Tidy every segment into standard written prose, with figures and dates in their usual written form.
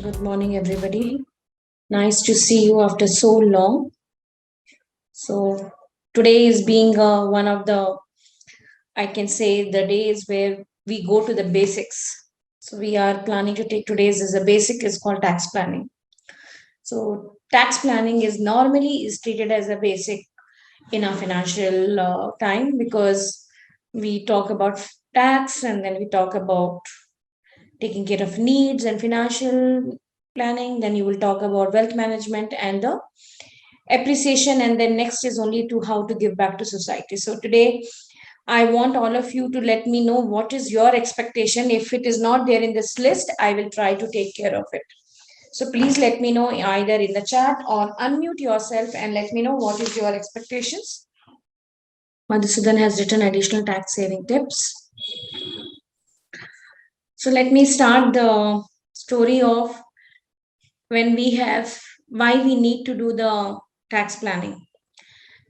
Good morning, everybody. Nice to see you after so long. So, today is being one of the, I can say, the days where we go to the basics. So, we are planning to take today's as a basic is called tax planning. So, tax planning is normally is treated as a basic in our financial time because we talk about tax and then we talk about taking care of needs and financial planning. Then you will talk about wealth management and the appreciation, and then next is only to how to give back to society. So today I want all of you to let me know what is your expectation. If it is not there in this list, I will try to take care of it. So please let me know either in the chat or unmute yourself and let me know what is your expectations. Madhusudan has written additional tax saving tips. So let me start the story of when we have why we need to do the tax planning.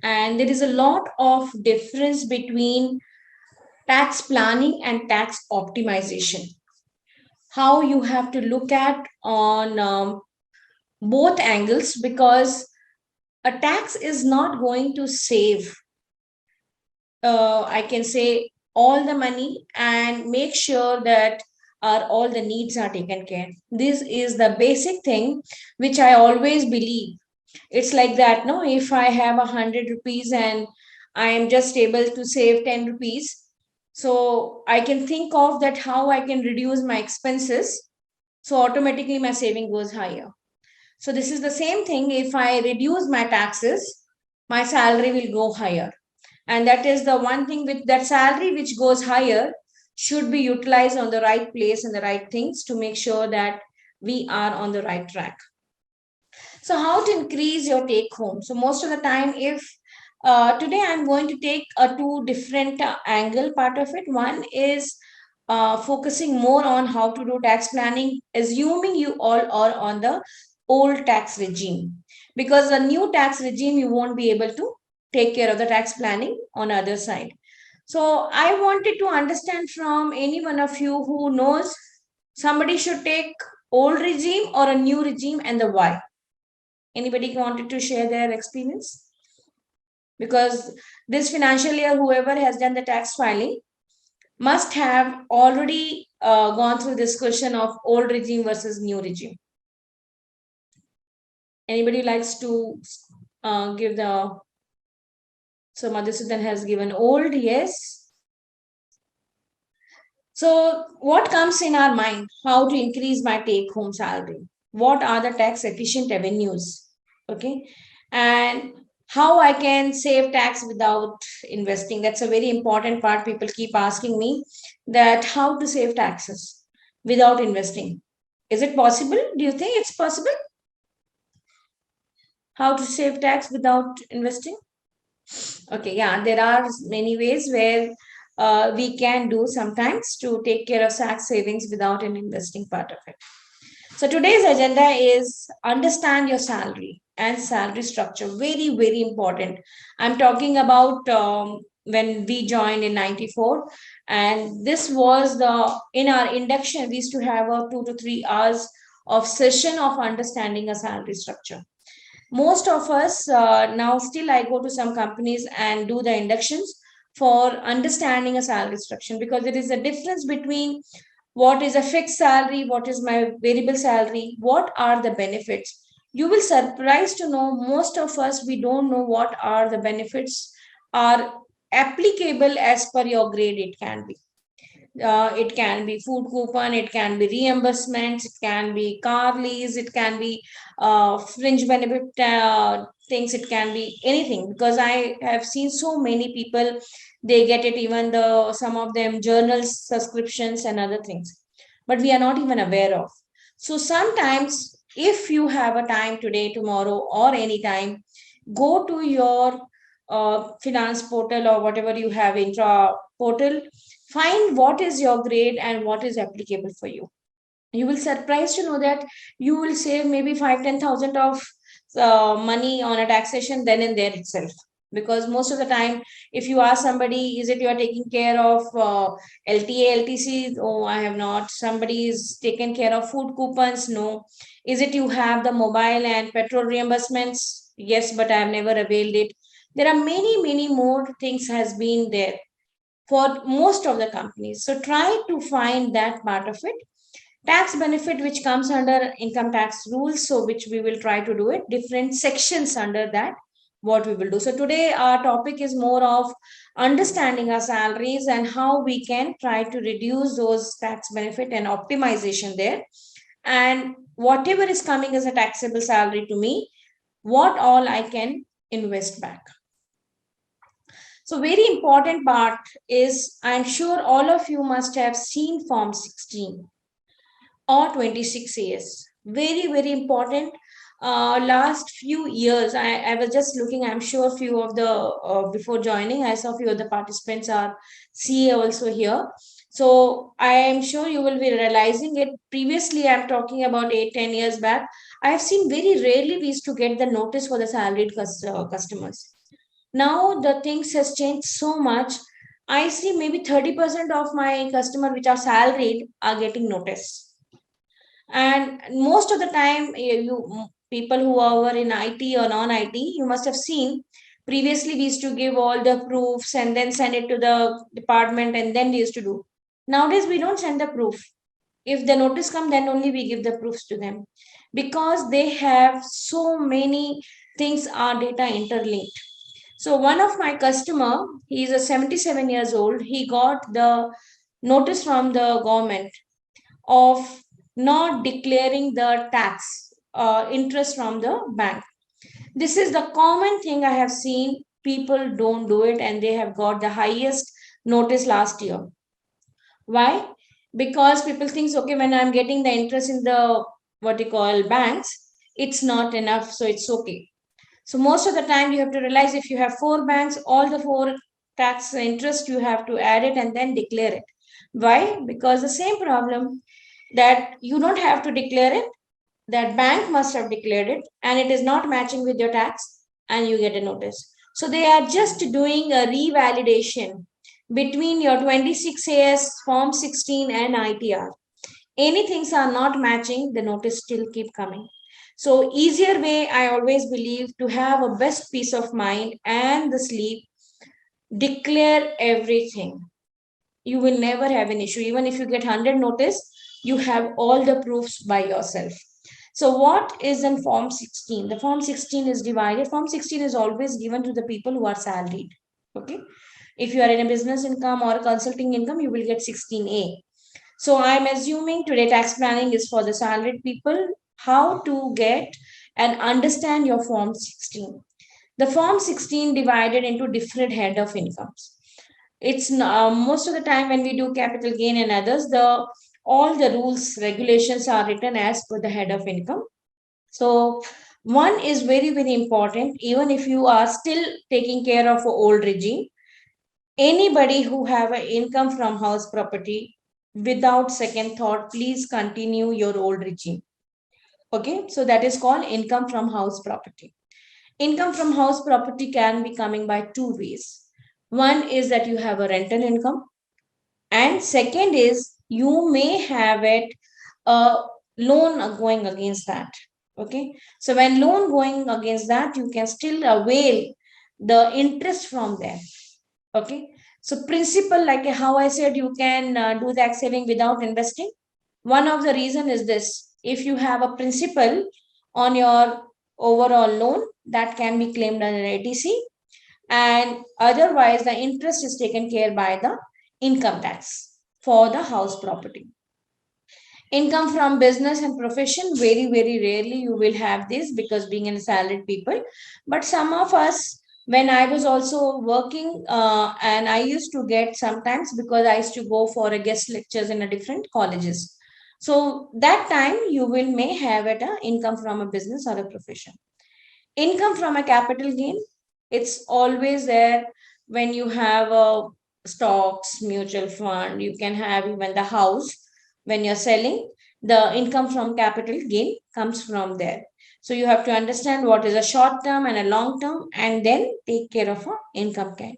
And there is a lot of difference between tax planning and tax optimization. How you have to look at on both angles, because a tax is not going to save, I can say, all the money and make sure that all the needs are taken care. This is the basic thing which I always believe. It's like that, no? If I have 100 rupees and I am just able to save 10 rupees, so I can think of that how I can reduce my expenses. So automatically my saving goes higher. So this is the same thing. If I reduce my taxes, my salary will go higher. And that is the one thing with that salary which goes higher should be utilized on the right place and the right things to make sure that we are on the right track. So, how to increase your take home? So, most of the time, if today I'm going to take a two different angle part of it. One is focusing more on how to do tax planning, assuming you all are on the old tax regime, because the new tax regime you won't be able to take care of the tax planning on other side. So I wanted to understand from any one of you who knows somebody should take old regime or a new regime and the why. Anybody wanted to share their experience? Because this financial year, whoever has done the tax filing must have already gone through this question of old regime versus new regime. Anybody likes to give the... So Madhusudan has given old, yes. So what comes in our mind? How to increase my take home salary? What are the tax efficient avenues? Okay. And how I can save tax without investing. That's a very important part. People keep asking me that how to save taxes without investing. Is it possible? Do you think it's possible? How to save tax without investing? Okay, yeah, there are many ways where we can do sometimes to take care of tax savings without an investing part of it. So today's agenda is understand your salary and salary structure. Very, very important. I'm talking about when we joined in 94, and this was the in our induction, we used to have a 2 to 3 hours of session of understanding a salary structure. Most of us now still I go to some companies and do the inductions for understanding a salary structure, because there is a difference between what is a fixed salary, what is my variable salary, what are the benefits. You will surprised to know most of us we don't know what are the benefits are applicable as per your grade. It can be food coupon, it can be reimbursements, it can be car lease, it can be fringe benefit things, it can be anything. Because I have seen so many people, they get it, even the some of them journals, subscriptions, and other things, but we are not even aware of. So sometimes, if you have a time today, tomorrow, or anytime, go to your finance portal or whatever you have intra portal, find what is your grade and what is applicable for you. You will surprised to know that you will save maybe 5-10,000 of money on a taxation then and there itself. Because most of the time, if you ask somebody, is it you are taking care of LTA, LTC? Oh, I have not. Somebody is taken care of food coupons? No. Is it you have the mobile and petrol reimbursements? Yes, but I have never availed it. There are many more things has been there for most of the companies. So try to find that part of it. Tax benefit which comes under income tax rules, so which we will try to do it, different sections under that, what we will do. So today our topic is more of understanding our salaries and how we can try to reduce those tax benefit and optimization there. And whatever is coming as a taxable salary to me, what all I can invest back. So very important part is, I'm sure all of you must have seen Form 16 or 26 years. Very important. Last few years, I was just looking, I'm sure few of the, before joining, I saw few of the participants are CA also here. So I am sure you will be realizing it. Previously, I'm talking about 8-10 years back. I have seen very rarely we used to get the notice for the salaried customers. Now the things has changed so much. I see maybe 30% of my customer which are salaried are getting notice. And most of the time, you people who are in IT or non-IT, you must have seen previously we used to give all the proofs and then send it to the department and then we used to do. Nowadays, we don't send the proof. If the notice come, then only we give the proofs to them, because they have so many things are data interlinked. So one of my customer, he is a 77 years old. He got the notice from the government of not declaring the tax interest from the bank. This is the common thing I have seen. People don't do it and they have got the highest notice last year. Why? Because people think, okay, when I'm getting the interest in the what you call banks, it's not enough, so it's okay. So most of the time you have to realize, if you have four banks, all the four tax interest you have to add it and then declare it. Why? Because the same problem, that you don't have to declare it, that bank must have declared it and it is not matching with your tax, and you get a notice. So they are just doing a revalidation between your 26AS, Form 16 and ITR. Any things are not matching, the notice still keep coming. So easier way, I always believe, to have a best peace of mind and the sleep, declare everything. You will never have an issue. Even if you get 100 notice, you have all the proofs by yourself. So what is in Form 16? The Form 16 is divided. Form 16 is always given to the people who are salaried. Okay. If you are in a business income or a consulting income, you will get 16A. So I'm assuming today tax planning is for the salaried people. How to get and understand your Form 16. The Form 16 divided into different head of incomes. It's most of the time when we do capital gain and others, the all the rules regulations are written as per the head of income. So one is very important. Even if you are still taking care of an old regime, anybody who have an income from house property, without second thought, please continue your old regime. Okay, so that is called income from house property. Income from house property can be coming by two ways. One is that you have a rental income, and second is you may have it a loan going against that. Okay, so when loan going against that, you can still avail the interest from there. Okay, so principle, like how I said, you can do the saving without investing. One of the reason is this: if you have a principal on your overall loan, that can be claimed under ATC, and otherwise the interest is taken care by the income tax for the house property. Income from business and profession, very rarely you will have this, because being in salaried people. But some of us, when I was also working, and I used to get sometimes, because I used to go for a guest lectures in a different colleges. So that time you will may have it a income from a business or a profession. Income from a capital gain, it's always there when you have a stocks, mutual fund, you can have even the house. When you're selling, the income from capital gain comes from there. So you have to understand what is a short term and a long term, and then take care of a income kind.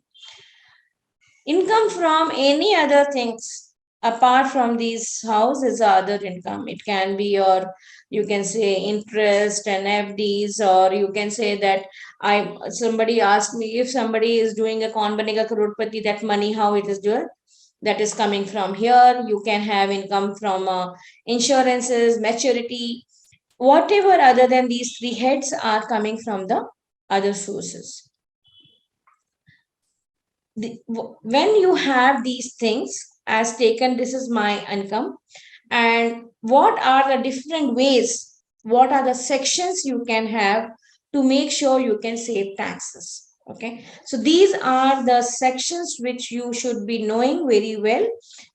Income from any other things apart from these house is other income. It can be your, you can say interest and FDs, or you can say that somebody asked me, if somebody is doing a Kaun Banega Crorepati, that money how it is doing, that is coming from here. You can have income from insurances, maturity, whatever other than these three heads are coming from the other sources. When you have these things as taken, this is my income, and what are the different ways, what are the sections you can have to make sure you can save taxes. Okay, so these are the sections which you should be knowing very well,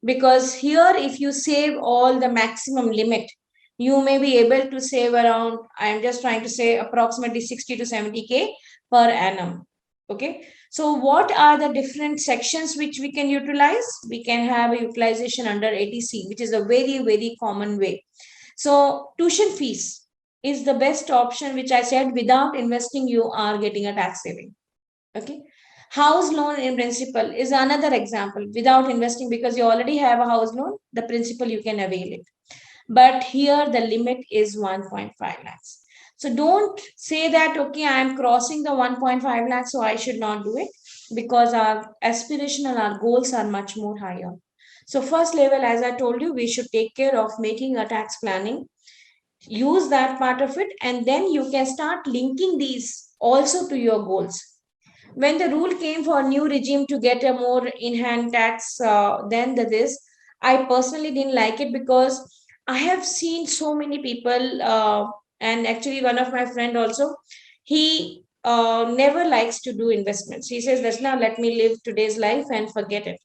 because here if you save all the maximum limit, you may be able to save around, I am just trying to say, approximately 60 to 70K per annum. Okay, so what are the different sections which we can utilize? We can have a utilization under ATC, which is a very, very common way. So tuition fees is the best option, which I said without investing, you are getting a tax saving. Okay. House loan in principle is another example without investing, because you already have a house loan, the principal you can avail it. But here the limit is 1.5 lakhs. So don't say that, okay, I am crossing the 1.5 lakhs, so I should not do it, because our aspirational, our goals are much more higher. So first level, as I told you, we should take care of making a tax planning, use that part of it, and then you can start linking these also to your goals. When the rule came for new regime to get a more in-hand tax than this, I personally didn't like it, because I have seen so many people, and actually one of my friend also, he never likes to do investments. He says, let's now let me live today's life and forget it.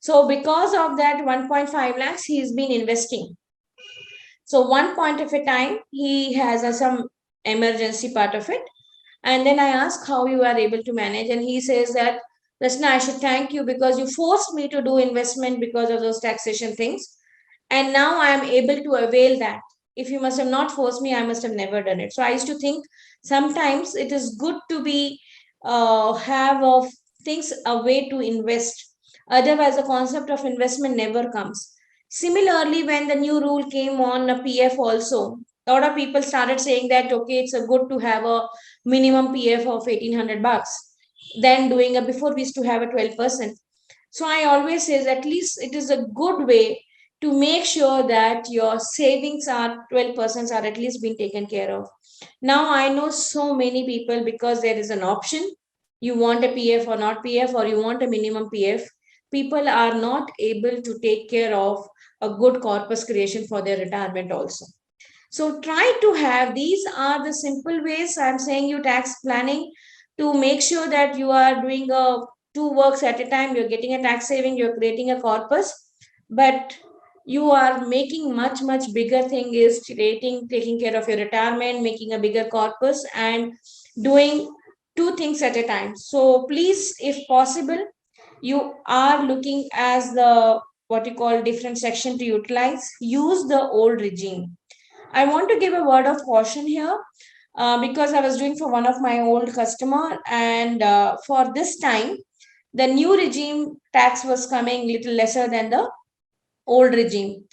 So because of that 1.5 lakhs, he's been investing. So one point of a time, he has some emergency part of it. And then I ask how you are able to manage. And he says that, Rasna, I should thank you, because you forced me to do investment because of those taxation things. And now I am able to avail that. If you must have not forced me, I must have never done it. So I used to think sometimes it is good to be have of things a way to invest. Otherwise, the concept of investment never comes. Similarly, when the new rule came on a PF also, a lot of people started saying that, okay, it's a good to have a minimum PF of 1800 bucks. Then doing a, before we used to have a 12%. So I always say at least it is a good way to make sure that your savings are 12% are at least being taken care of. Now I know so many people, because there is an option, you want a PF or not PF, or you want a minimum PF, people are not able to take care of a good corpus creation for their retirement also. So try to have, these are the simple ways I'm saying you tax planning, to make sure that you are doing two works at a time. You're getting a tax saving, you're creating a corpus, but you are making much bigger thing is creating, taking care of your retirement, making a bigger corpus, and doing two things at a time. So please, if possible, you are looking as the what you call different section to utilize, use the old regime. I want to give a word of caution here, because I was doing for one of my old customer, and for this time, the new regime tax was coming little lesser than the old regime.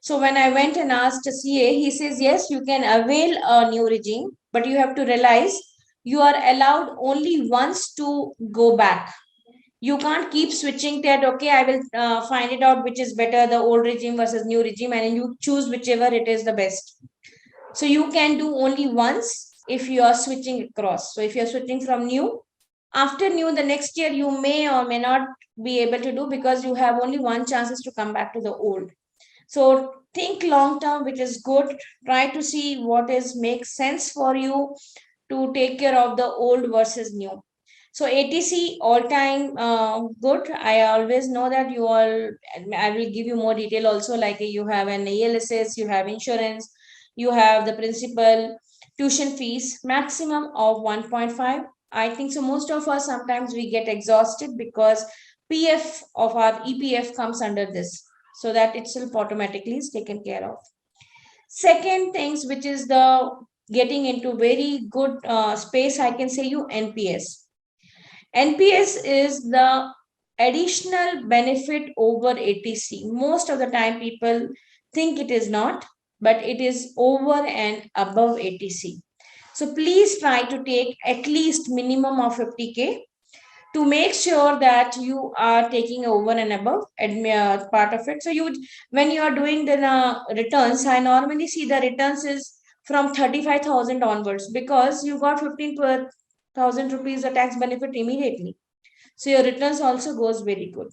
So when I went and asked a CA, he says, yes, you can avail a new regime, but you have to realize you are allowed only once to go back. You can't keep switching that, okay, I will find it out which is better, the old regime versus new regime, and you choose whichever it is the best. So you can do only once if you are switching across. So if you're switching from new, after new, the next year you may or may not be able to do, because you have only one chances to come back to the old. So think long term, which is good. Try to see what is makes sense for you to take care of the old versus new. So ATC all time good. I always know that you all, I will give you more detail also, like you have an ALSS, you have insurance, you have the principal, tuition fees, maximum of 1.5. I think so. Most of us sometimes we get exhausted, because PF of our EPF comes under this. So that itself automatically is taken care of. Second things, which is the getting into very good space, I can say you NPS. NPS is the additional benefit over ATC. Most of the time, people think it is not, but it is over and above ATC. So please try to take at least minimum of 50K to make sure that you are taking over and above part of it. So when you are doing the returns, I normally see the returns is from 35,000 onwards, because you got 15,000 rupees a tax benefit immediately. So your returns also goes very good.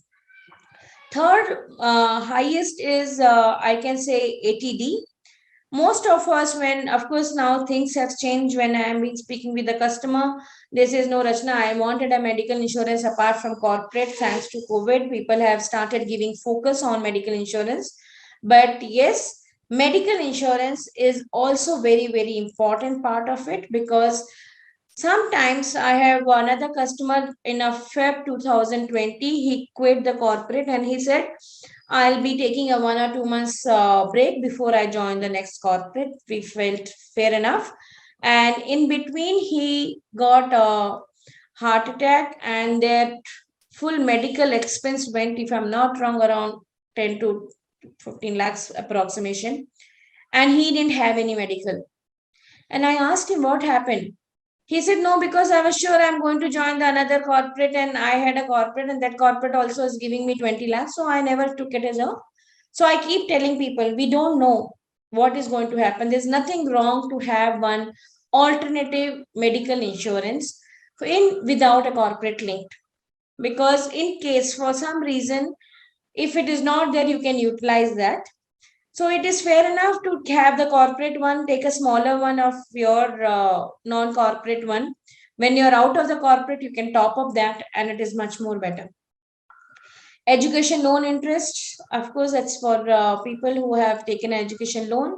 Third highest is I can say ATD. Most of us, when of course now things have changed, when I am been speaking with the customer, they says, no Rachna, I wanted a medical insurance apart from corporate. Thanks to COVID, people have started giving focus on medical insurance. But yes, medical insurance is also very very important part of it, because sometimes I have another customer in a Feb 2020. He quit the corporate and he said, I'll be taking a 1 or 2 months break before I join the next corporate. We felt fair enough. And in between, he got a heart attack, and their full medical expense went, if I'm not wrong, around 10 to 15 lakhs approximation. And he didn't have any medical. And I asked him what happened. He said, no, because I was sure I'm going to join the another corporate, and I had a corporate, and that corporate also is giving me 20 lakhs. So I never took it as a. So I keep telling people, we don't know what is going to happen. There's nothing wrong to have one alternative medical insurance in without a corporate link. Because in case for some reason, if it is not there, you can utilize that. So it is fair enough to have the corporate one, take a smaller one of your non-corporate one. When you're out of the corporate, you can top up that, and it is much more better. Education loan interest, of course, that's for people who have taken an education loan.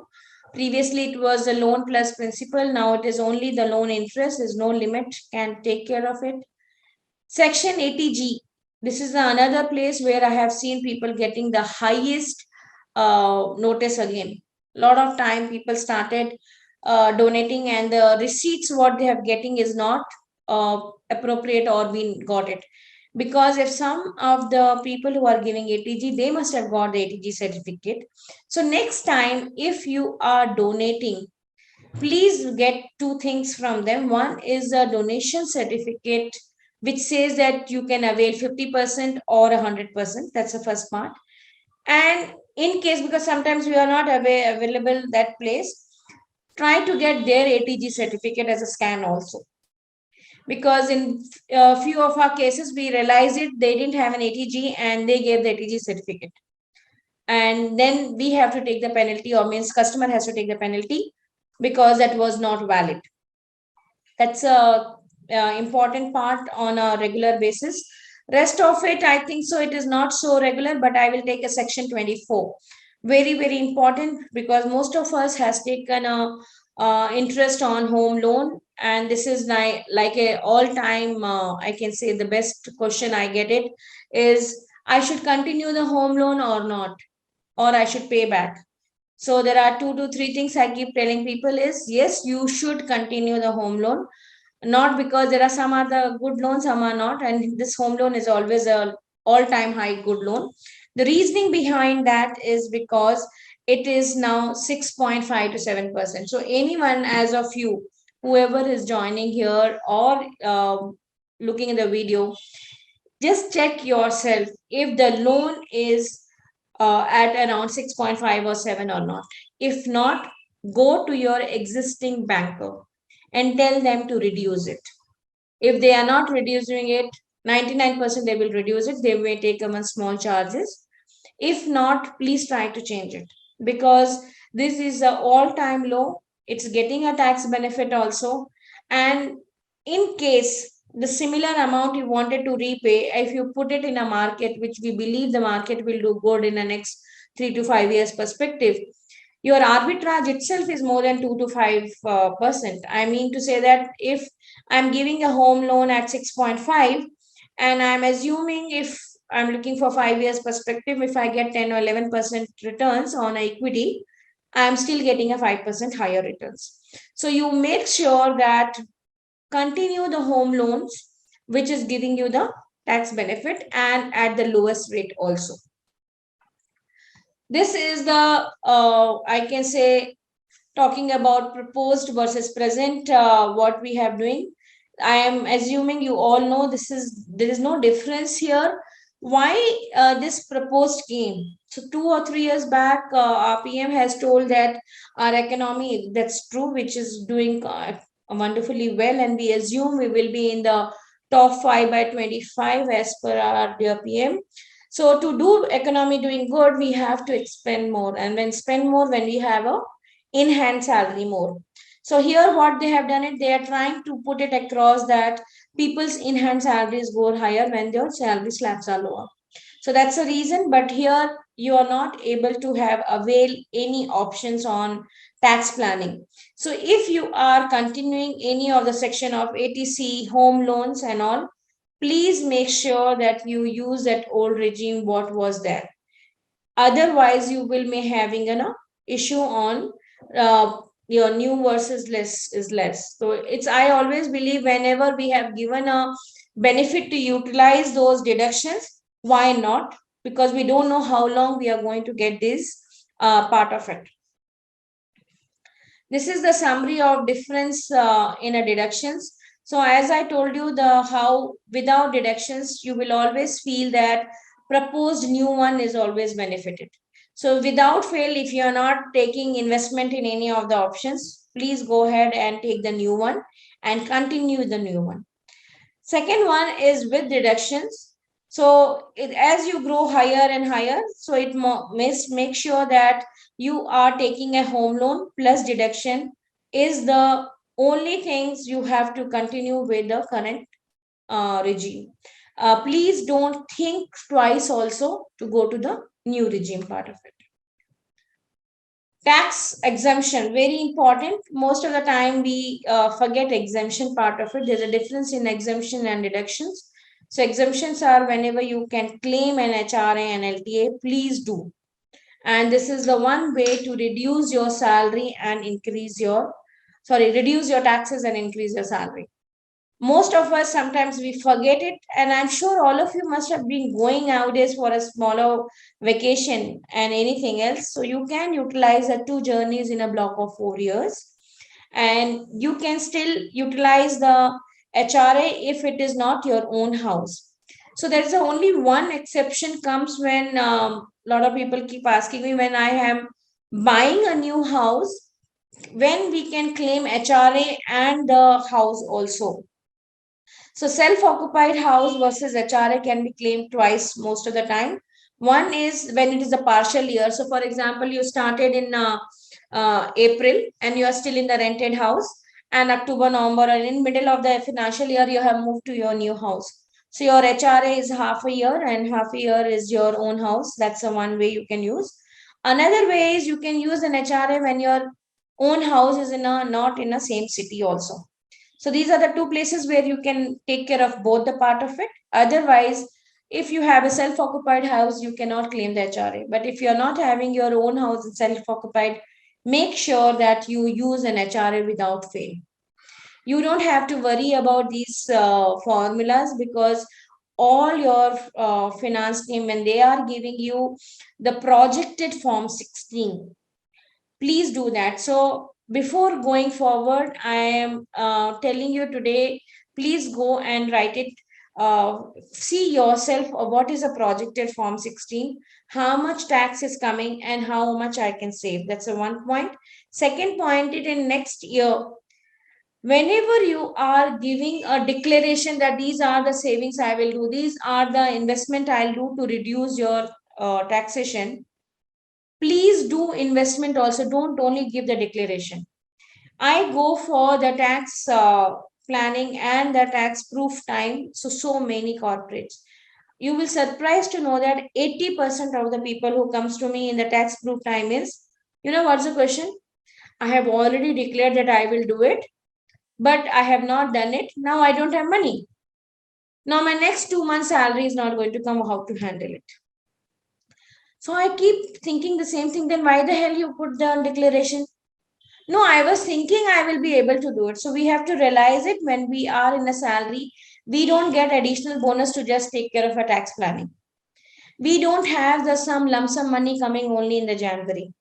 Previously, it was a loan plus principal. Now it is only the loan interest. There's no limit, can take care of it. Section 80G. This is another place where I have seen people getting the highest notice again. A lot of time people started donating, and the receipts what they have getting is not appropriate or we got it. Because if some of the people who are giving ATG, they must have got the ATG certificate. So next time, if you are donating, please get two things from them. One is a donation certificate, which says that you can avail 50% or 100%. That's the first part. And in case, because sometimes we are not available that place, try to get their ATG certificate as a scan also. Because in a few of our cases, we realized it, they didn't have an ATG and they gave the ATG certificate. And then we have to take the penalty, or means customer has to take the penalty because that was not valid. That's a important part on a regular basis. Rest of it, I think so, it is not so regular, but I will take a section 24. Very, very important, because most of us has taken a interest on home loan, and this is like a all-time, I can say the best question I get it is, I should continue the home loan or not, or I should pay back. So there are 2 to 3 things I keep telling people is, yes, you should continue the home loan, not because there are some other good loans, some are not, and this home loan is always a all-time high good loan. The reasoning behind that is because it is now 6.5 to 7%. So anyone as of you, whoever is joining here or looking at the video, just check yourself if the loan is at around 6.5 or 7 or not. If not, go to your existing banker and tell them to reduce it. If they are not reducing it, 99% they will reduce it. They may take them on small charges. If not, please try to change it, because this is an all-time low. It's getting a tax benefit also. And in case the similar amount you wanted to repay, if you put it in a market, which we believe the market will do good in the next 3 to 5 years perspective, your arbitrage itself is more than 2 to 5%. I mean to say that if I'm giving a home loan at 6.5, and I'm assuming if I'm looking for 5 years perspective, if I get 10 or 11% returns on equity, I am still getting a 5% higher returns. So you make sure that continue the home loans, which is giving you the tax benefit and at the lowest rate also. This is the, I can say, talking about proposed versus present, what we have doing. I am assuming you all know there is no difference here. Why this proposed came? So 2 or 3 years back, our PM has told that our economy, that's true, which is doing wonderfully well, and we assume we will be in the top 5 by 25 as per our dear PM. So to do economy doing good, we have to spend more, and when spend more, when we have a in hand salary more. So here what they have done it, they are trying to put it across that people's in hand salaries go higher when their salary slabs are lower. So that's the reason, but here you are not able to have avail any options on tax planning. So if you are continuing any of the section of ATC, home loans and all, please make sure that you use that old regime what was there. Otherwise you will be having an issue on your new versus less is less. So it's, I always believe whenever we have given a benefit to utilize those deductions, why not? Because we don't know how long we are going to get this part of it. This is the summary of difference in a deductions. So as I told you, the how without deductions, you will always feel that proposed new one is always benefited. So without fail, if you are not taking investment in any of the options, please go ahead and take the new one and continue the new one. Second one is with deductions. So as you grow higher and higher, so it must make sure that you are taking a home loan plus deduction is the only things you have to continue with the current regime. Please don't think twice also to go to the new regime part of it. Tax exemption, very important. Most of the time we forget exemption part of it. There's a difference in exemption and deductions. So exemptions are whenever you can claim an HRA and LTA, please do. And this is the one way to reduce your salary and increase your, reduce your taxes and increase your salary. Most of us sometimes we forget it, and I'm sure all of you must have been going nowadays for a smaller vacation and anything else, so you can utilize the 2 journeys in a block of 4 years, and you can still utilize the HRA if it is not your own house. So there's only one exception comes when a lot of people keep asking me when I am buying a new house, when we can claim HRA and the house also. So self-occupied house versus HRA can be claimed twice most of the time. One is when it is a partial year. So for example, you started in April and you are still in the rented house, and October, November, and in middle of the financial year, you have moved to your new house. So your HRA is half a year and half a year is your own house. That's the one way you can use. Another way is you can use an HRA when your own house is not in a same city also. So these are the two places where you can take care of both the part of it. Otherwise, if you have a self-occupied house, you cannot claim the HRA. But if you're not having your own house and self-occupied, make sure that you use an HRA without fail. You don't have to worry about these formulas, because all your finance team, when they are giving you the projected form 16, please do that. So before going forward, I am telling you today, please go and write it. See yourself what is a projected form 16, how much tax is coming and how much I can save. That's a one point. Second point, it in next year, whenever you are giving a declaration that these are the savings I will do, these are the investment I'll do to reduce your taxation, please do investment also. Don't only give the declaration. I go for the tax planning and the tax proof time. So many corporates. You will surprised to know that 80% of the people who comes to me in the tax proof time is, what's the question? I have already declared that I will do it, but I have not done it. Now I don't have money. Now my next 2 months salary is not going to come. How to handle it? So I keep thinking the same thing. Then why the hell you put the declaration? No, I was thinking I will be able to do it. So we have to realize it when we are in a salary. We don't get additional bonus to just take care of our tax planning. We don't have the some lump sum money coming only in the January.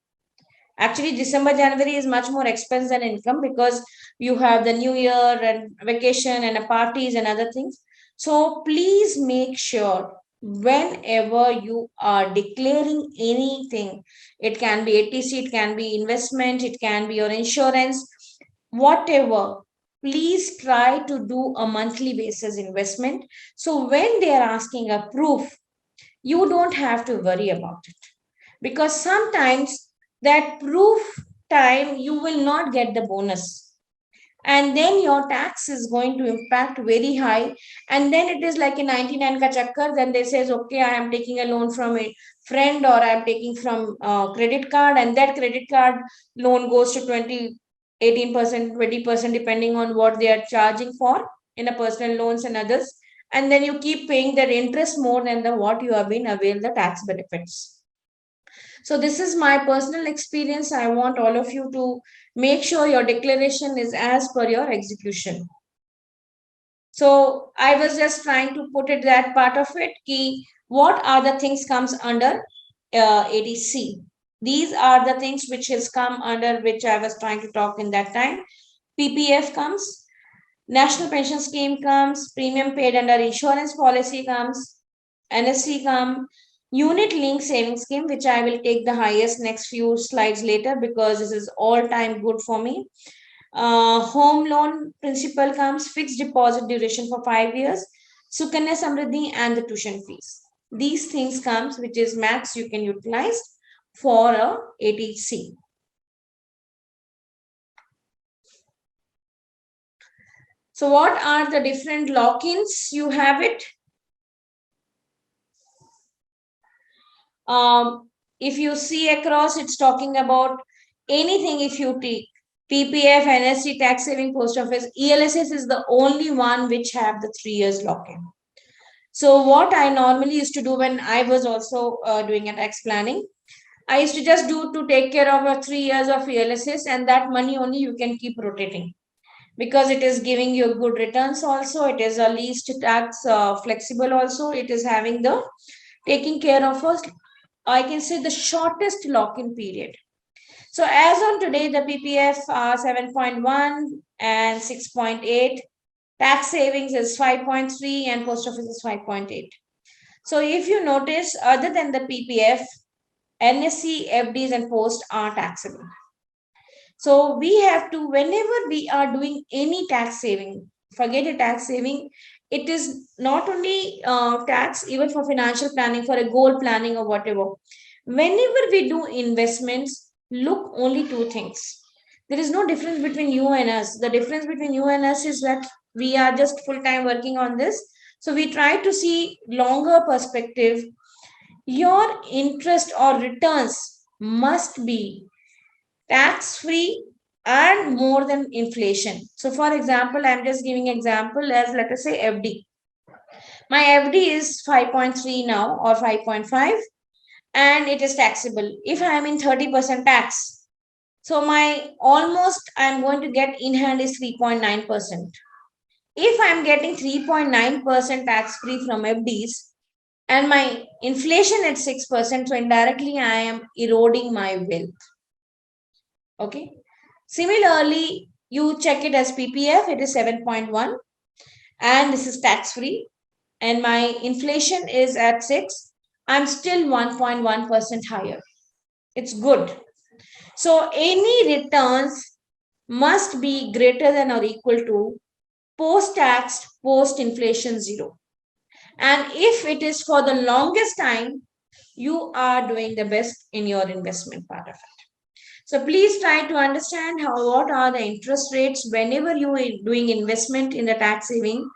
Actually, December, January is much more expense than income because you have the new year and vacation and parties and other things. So please make sure whenever you are declaring anything, it can be ATC, it can be investment, it can be your insurance, whatever. Please try to do a monthly basis investment. So when they are asking a proof, you don't have to worry about it, because sometimes that proof time you will not get the bonus, and then your tax is going to impact very high, and then it is like a 99 ka chakkar. Then they says, okay, I am taking a loan from a friend, or I am taking from credit card, and that credit card loan goes to 20, 18%, 20%, depending on what they are charging for in a personal loans and others, and then you keep paying that interest more than the what you have been availed the tax benefits. So this is my personal experience. I want all of you to make sure your declaration is as per your execution. So I was just trying to put it that part of it. Ki what are the things comes under ADC? These are the things which has come under which I was trying to talk in that time. PPF comes, National Pension Scheme comes, premium paid under insurance policy comes, NSC come, unit link saving scheme, which I will take the highest next few slides later because this is all time good for me. Home loan principal comes, fixed deposit duration for 5 years, Sukanya Samriddhi and the tuition fees. These things comes, which is max you can utilize for a ATC. So what are the different lock-ins? You have it. If you see across, it's talking about anything. If you take PPF, NSC, tax saving, post office, ELSS is the only one which have the 3 years lock-in. So what I normally used to do when I was also doing a tax planning, I used to just do to take care of 3 years of ELSS, and that money only you can keep rotating because it is giving you good returns also. It is a least tax flexible also. It is having the taking care of us, I can say, the shortest lock-in period. So as on today, the PPF 7.1 and 6.8, tax savings is 5.3 and post office is 5.8. So if you notice, other than the PPF, NSC, FDs and post are taxable. So we have to, whenever we are doing any tax saving, forget a tax saving, it is not only tax, even for financial planning, for a goal planning or whatever. Whenever we do investments, look only two things. There is no difference between you and us. The difference between you and us is that we are just full time working on this. So we try to see longer perspective. Your interest or returns must be tax free and more than inflation. So for example, I'm just giving example as, let us say, FD. My FD is 5.3 now or 5.5 and it is taxable. If I am in 30% tax, so my almost I'm going to get in hand is 3.9%. If I'm getting 3.9% tax free from FDs and my inflation at 6%, so indirectly I am eroding my wealth. Okay. Similarly, you check it as PPF, it is 7.1 and this is tax free and my inflation is at 6. I'm still 1.1% higher. It's good. So any returns must be greater than or equal to post-tax, post-inflation 0. And if it is for the longest time, you are doing the best in your investment part of it. So please try to understand what are the interest rates whenever you are doing investment in the tax saving.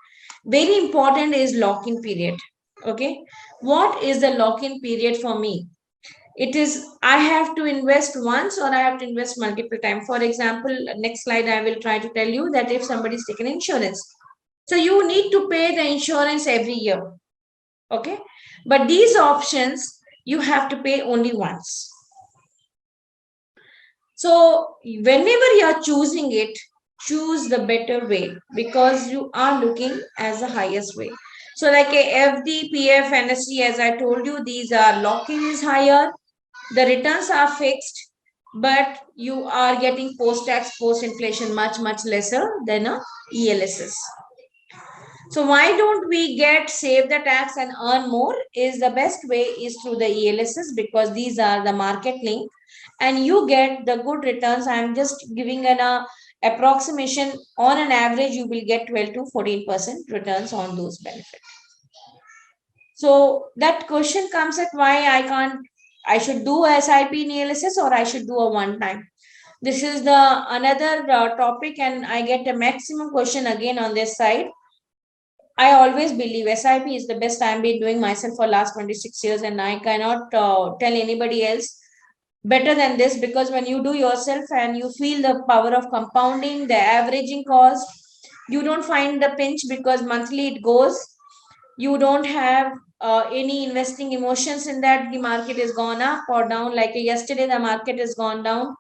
Very important is lock-in period. Okay. What is the lock-in period for me? It is, I have to invest once or I have to invest multiple times. For example, next slide, I will try to tell you that if somebody's taken insurance, so you need to pay the insurance every year. Okay. But these options, you have to pay only once. So whenever you are choosing it, choose the better way because you are looking as the highest way. So like a FD, PF, NSC, as I told you, these are lock-in is higher, the returns are fixed, but you are getting post-tax, post-inflation much lesser than a ELSS. So why don't we get save the tax and earn more is the best way is through the ELSS because these are the market link and you get the good returns. I'm just giving an approximation on an average you will get 12 to 14% returns on those benefits. So that question comes at why I should do a SIP in ELSS or I should do a one time. This is the another topic and I get a maximum question again on this side. I always believe SIP is the best I've been doing myself for last 26 years and I cannot tell anybody else better than this because when you do yourself and you feel the power of compounding, the averaging cost, you don't find the pinch because monthly it goes. You don't have any investing emotions in that the market is gone up or down. Like yesterday, the market has gone down.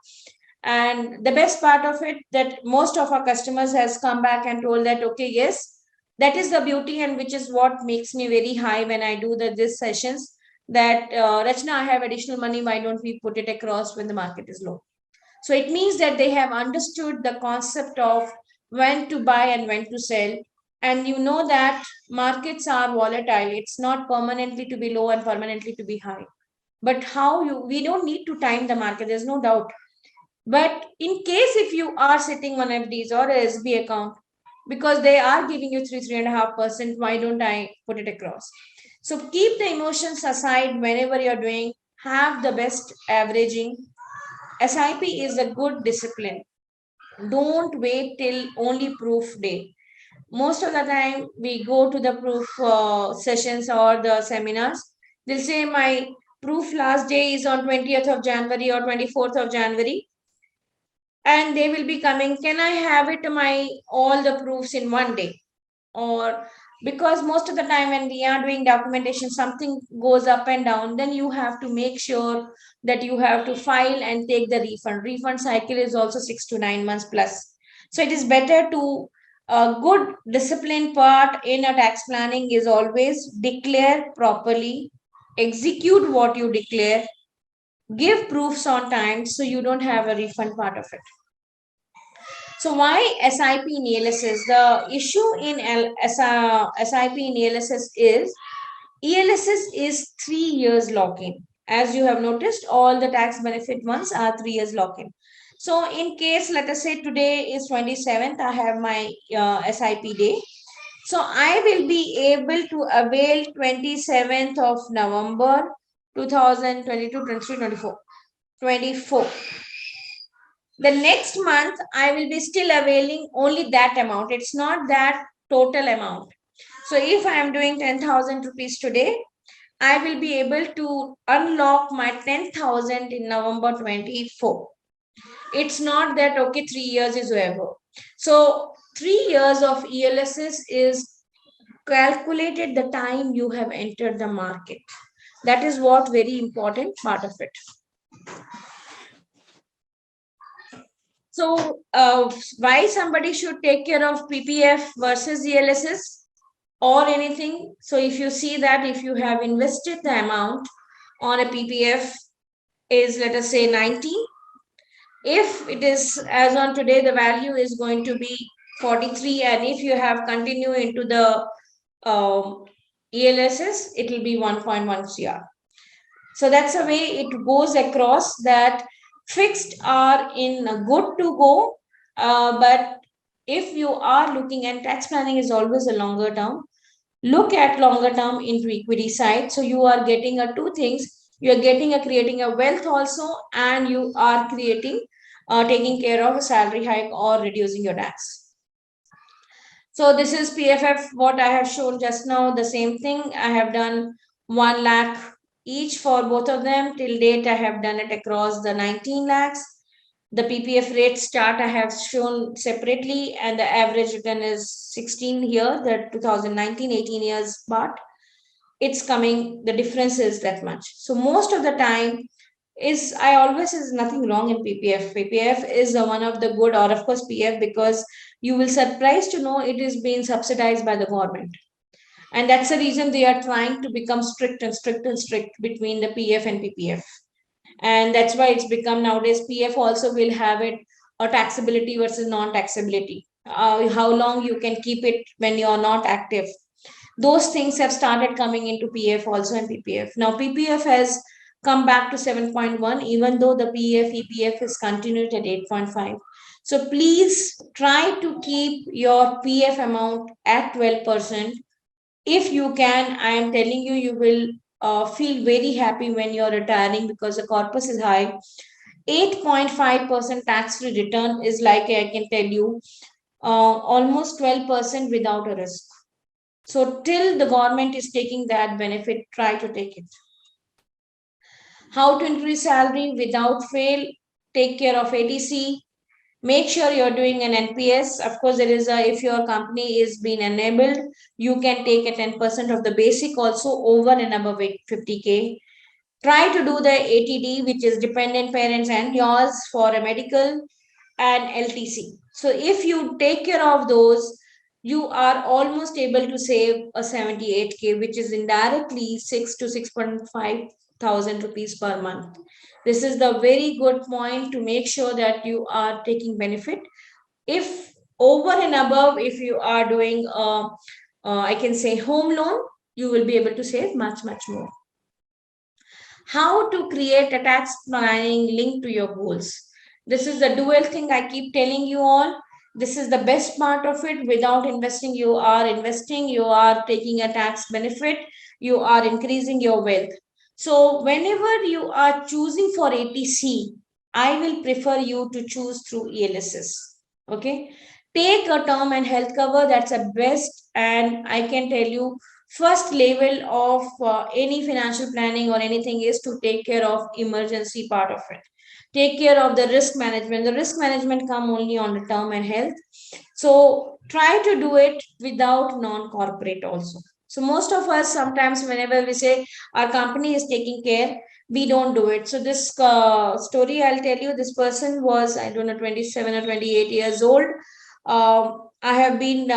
And the best part of it that most of our customers has come back and told that, okay, yes, that is the beauty and which is what makes me very high when I do this sessions that Rachna, I have additional money. Why don't we put it across when the market is low? So it means that they have understood the concept of when to buy and when to sell. And you know that markets are volatile. It's not permanently to be low and permanently to be high. But we don't need to time the market. There's no doubt. But in case if you are sitting on FDs or a SB account, because they are giving you 3.5%, why don't I put it across? So keep the emotions aside whenever you're doing, have the best averaging. SIP is a good discipline. Don't wait till only proof day. Most of the time we go to the proof sessions or the seminars. They'll say my proof last day is on 20th of January or 24th of January and they will be coming, can I have it my all the proofs in one day? Or because most of the time when we are doing documentation something goes up and down, then you have to make sure that you have to file and take the refund cycle is also 6 to 9 months plus. So it is better to a good discipline part in a tax planning is always declare properly, execute what you declare, give proofs on time so you don't have a refund part of it. So why SIP in ELSS? The issue in SIP in ELSS is 3 years lock-in. As you have noticed, all the tax benefit ones are 3 years lock-in. So in case, let us say today is 27th, I have my SIP day. So I will be able to avail 27th of November 2022, 23, 24. 24. The next month, I will be still availing only that amount. It's not that total amount. So if I am doing 10,000 rupees today, I will be able to unlock my 10,000 in November 24. It's not that, okay, 3 years is over. So 3 years of ELSS is calculated the time you have entered the market. That is what very important part of it. So why somebody should take care of PPF versus ELSS or anything? So if you see that if you have invested the amount on a PPF is let us say 90, if it is as on today the value is going to be 43 and if you have continued into the ELSS it will be 1.1 CR. So that's the way it goes across that fixed are in a good to go. But if you are looking and tax planning is always a longer term, look at longer term into equity side. So you are getting a two things. You are getting a creating a wealth also, and you are creating taking care of a salary hike or reducing your tax. So this is PFF, what I have shown just now, the same thing. I have done 1 lakh each for both of them. Till date, I have done it across the 19 lakhs. The PPF rate start I have shown separately and the average return is 16 here, the 2019, 18 years part. it's coming, the difference is that much. So most of the time is, I always is nothing wrong in PPF. PPF is one of the good, or of course PF, because you will surprised to know it is being subsidized by the government. And that's the reason they are trying to become strict and strict and strict between the PF and PPF. And that's why it's become nowadays PF also will have it a taxability versus non-taxability. How long you can keep it when you're not active. Those things have started coming into PF also and PPF. Now PPF has come back to 7.1, even though the PF EPF is continued at 8.5. So please try to keep your PF amount at 12%. If you can, I am telling you, you will feel very happy when you're retiring, because the corpus is high. 8.5% tax-free return is like, I can tell you, almost 12% without a risk. So till the government is taking that benefit, try to take it. How to increase salary without fail? Take care of ATC. Make sure you're doing an NPS. Of course, there is a, if your company is being enabled, you can take a 10% of the basic also over and above 50K. Try to do the ATD, which is dependent parents and yours, for a medical and LTC. So if you take care of those, you are almost able to save a 78K, which is indirectly 6 to 6.5 thousand rupees per month. This is the very good point to make sure that you are taking benefit. If over and above, if you are doing I can say home loan, you will be able to save much, much more. How to create a tax planning linked to your goals. This is the dual thing I keep telling you all. This is the best part of it. Without investing, you are investing, you are taking a tax benefit, you are increasing your wealth. So whenever you are choosing for ATC, I will prefer you to choose through ELSS. Okay. Take a term and health cover, that's a best. And I can tell you, first level of any financial planning or anything is to take care of emergency part of it. Take care of the risk management. The risk management come only on the term and health. So try to do it without non-corporate also. So most of us, sometimes whenever we say our company is taking care, we don't do it. So this story I'll tell you, this person was, I don't know, 27 or 28 years old. I have been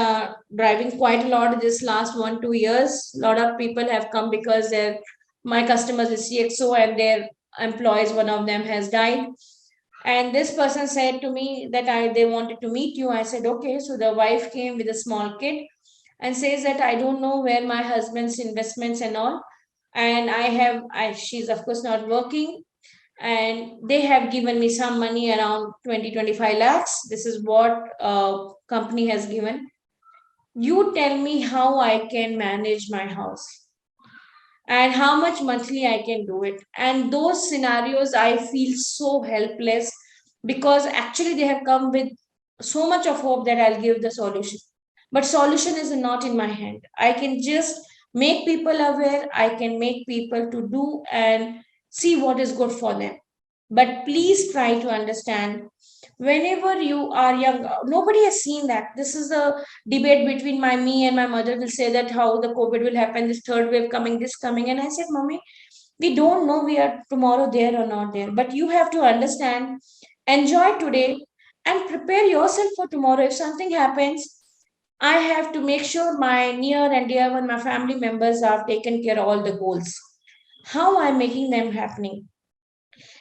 driving quite a lot this last 1-2 years. A lot of people have come because they're my customers is CXO and their employees, one of them has died. And this person said to me that they wanted to meet you. I said, okay. So the wife came with a small kid and says that I don't know where my husband's investments and all. And she's of course not working, and they have given me some money around 20-25 lakhs. This is what company has given. You tell me how I can manage my house and how much monthly I can do it. And those scenarios, I feel so helpless, because actually they have come with so much of hope that I'll give the solution. But solution is not in my hand. I can just make people aware, I can make people to do and see what is good for them. But please try to understand, whenever you are young, nobody has seen that. This is a debate between me and my mother will say that how the COVID will happen, this third wave coming, this coming. And I said, Mommy, we don't know we are tomorrow there or not there. But you have to understand, enjoy today and prepare yourself for tomorrow. If something happens, I have to make sure my near and dear one, my family members are taken care of all the goals. How I'm making them happening.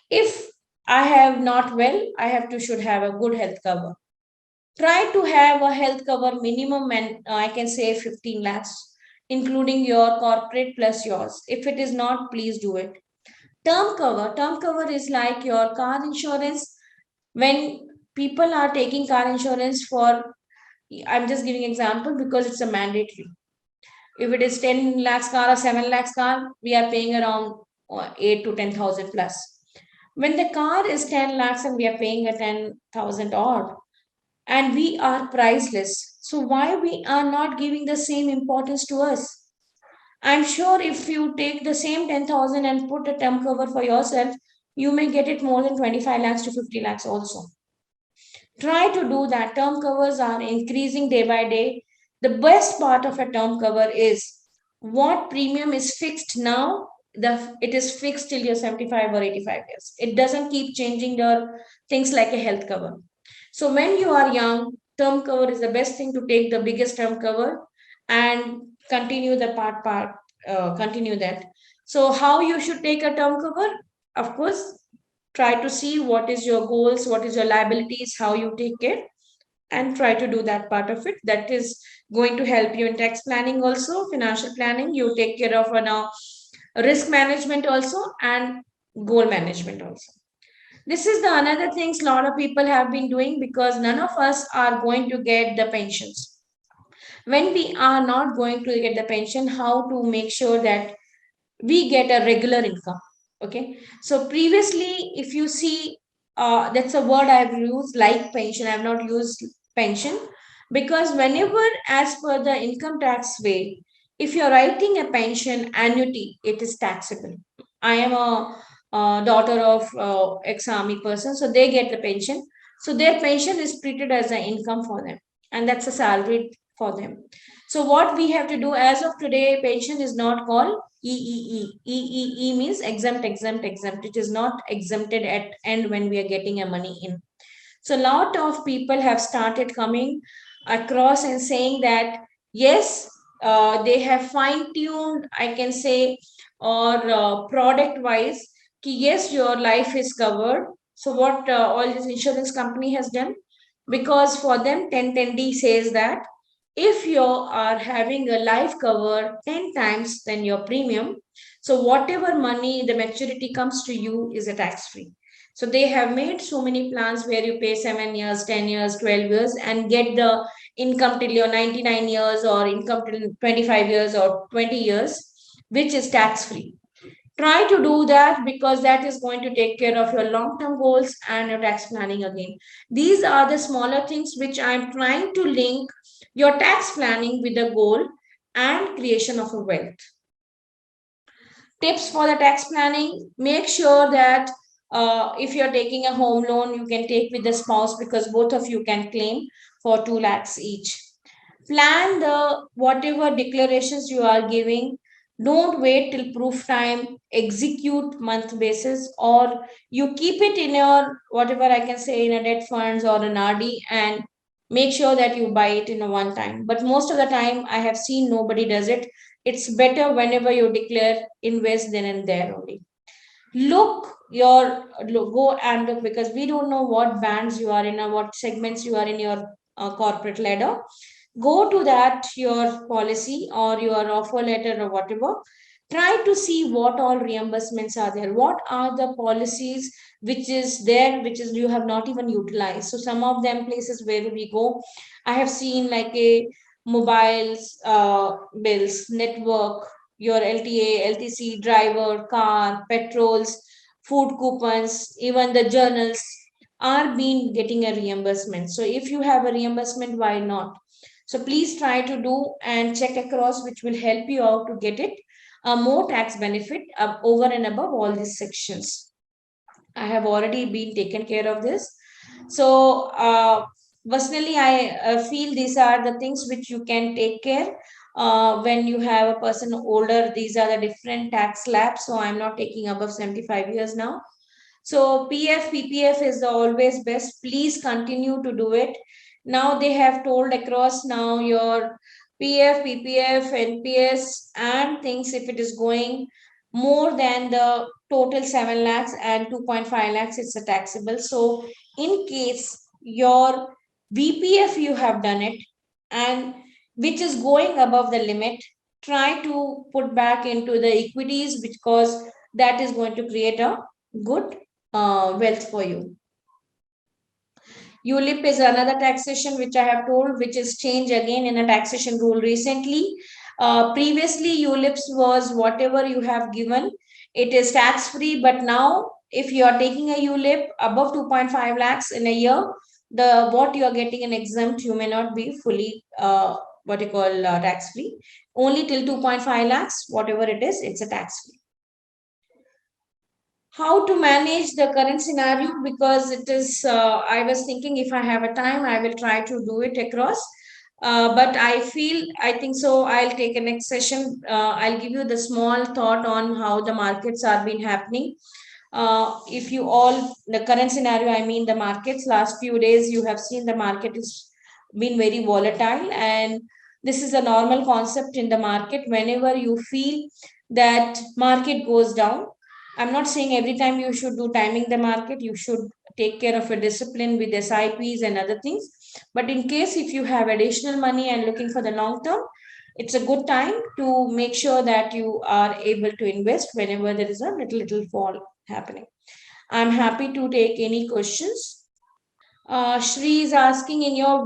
If I have not well, I have to should have a good health cover. Try to have a health cover minimum, and I can say 15 lakhs, including your corporate plus yours. If it is not, please do it. Term cover is like your car insurance. When people are taking car insurance for, I'm just giving example because it's a mandatory. If it is 10 lakhs car or 7 lakhs car, we are paying around 8 to 10,000 plus. When the car is 10 lakhs and we are paying a 10,000 odd, and we are priceless. So why we are not giving the same importance to us? I'm sure if you take the same 10,000 and put a term cover for yourself, you may get it more than 25 lakhs to 50 lakhs also. Try to do that. Term covers are increasing day by day. The best part of a term cover is what premium is fixed now, it is fixed till you're 75 or 85 years. It doesn't keep changing your things like a health cover. So when you are young, term cover is the best thing to take the biggest term cover and continue the continue that. So how you should take a term cover? Of course, try to see what is your goals, what is your liabilities, how you take it, and try to do that part of it. That is going to help you in tax planning also, financial planning. You take care of risk management also, and goal management also. This is the another things a lot of people have been doing, because none of us are going to get the pensions. When we are not going to get the pension, how to make sure that we get a regular income? Okay, so previously, if you see, that's a word I've used, like pension. I've not used pension, because whenever, as per the income tax way, if you're writing a pension annuity, it is taxable. I am a daughter of ex-army person, so they get the pension. So their pension is treated as an income for them, and that's a salary for them. So what we have to do as of today, pension is not called EEE. EEE means exempt, exempt, exempt. It is not exempted at end when we are getting a money in. So a lot of people have started coming across and saying that yes, they have fine tuned, I can say, or product wise, ki yes, your life is covered. So what all this insurance company has done, because for them 1010D says that if you are having a life cover 10 times than your premium, so whatever money the maturity comes to you is a tax free. So they have made so many plans where you pay 7 years, 10 years, 12 years, and get the income till your 99 years, or income till 25 years or 20 years, which is tax free. Try to do that, because that is going to take care of your long term goals and your tax planning again. These are the smaller things which I'm trying to link your tax planning with the goal and creation of a wealth. Tips for the tax planning: make sure that if you're taking a home loan, you can take with the spouse, because both of you can claim for 2 lakhs each. Plan the whatever declarations you are giving. Don't wait till proof time. Execute month basis, or you keep it in your whatever I can say in a debt funds or an RD, and make sure that you buy it in a one time. But most of the time I have seen nobody does it. It's better whenever you declare, invest then and there only. Go and look, because we don't know what bands you are in or what segments you are in your corporate ladder. Go to that your policy or your offer letter or whatever. Try to see what all reimbursements are there, what are the policies which is there, which is you have not even utilized. So some of them places where we go, I have seen like a mobiles, bills, network, your LTA, LTC, driver, car, petrols, food coupons, even the journals are being getting a reimbursement. So if you have a reimbursement, why not? So please try to do and check across, which will help you out to get it a more tax benefit over and above all these sections. I have already been taken care of this. So personally, I feel these are the things which you can take care when you have a person older. These are the different tax slabs. So I'm not taking above 75 years now. So PF, PPF is the always best. Please continue to do it. Now they have told across now your PF, PPF, NPS and things, if it is going more than the total 7 lakhs and 2.5 lakhs, it's a taxable. So in case your VPF you have done it and which is going above the limit, try to put back into the equities, because that is going to create a good wealth for you. ULIP is another taxation which I have told, which is changed again in a taxation rule recently. Previously, ULIPs was whatever you have given, it is tax free. But now, if you are taking a ULIP above 2.5 lakhs in a year, the what you are getting an exempt, you may not be fully what you call tax free. Only till 2.5 lakhs, whatever it is, it's a tax free. How to manage the current scenario, because it is I was thinking if I have a time I will try to do it across. But I think so. I'll take a next session. I'll give you the small thought on how the markets are been happening. If you all, the current scenario, I mean, the markets last few days, you have seen the market is been very volatile, and this is a normal concept in the market. Whenever you feel that market goes down, I'm not saying every time you should do timing the market. You should take care of a discipline with SIPs and other things. But in case if you have additional money and looking for the long term, it's a good time to make sure that you are able to invest whenever there is a little fall happening. I'm happy to take any questions. Shri is asking, in your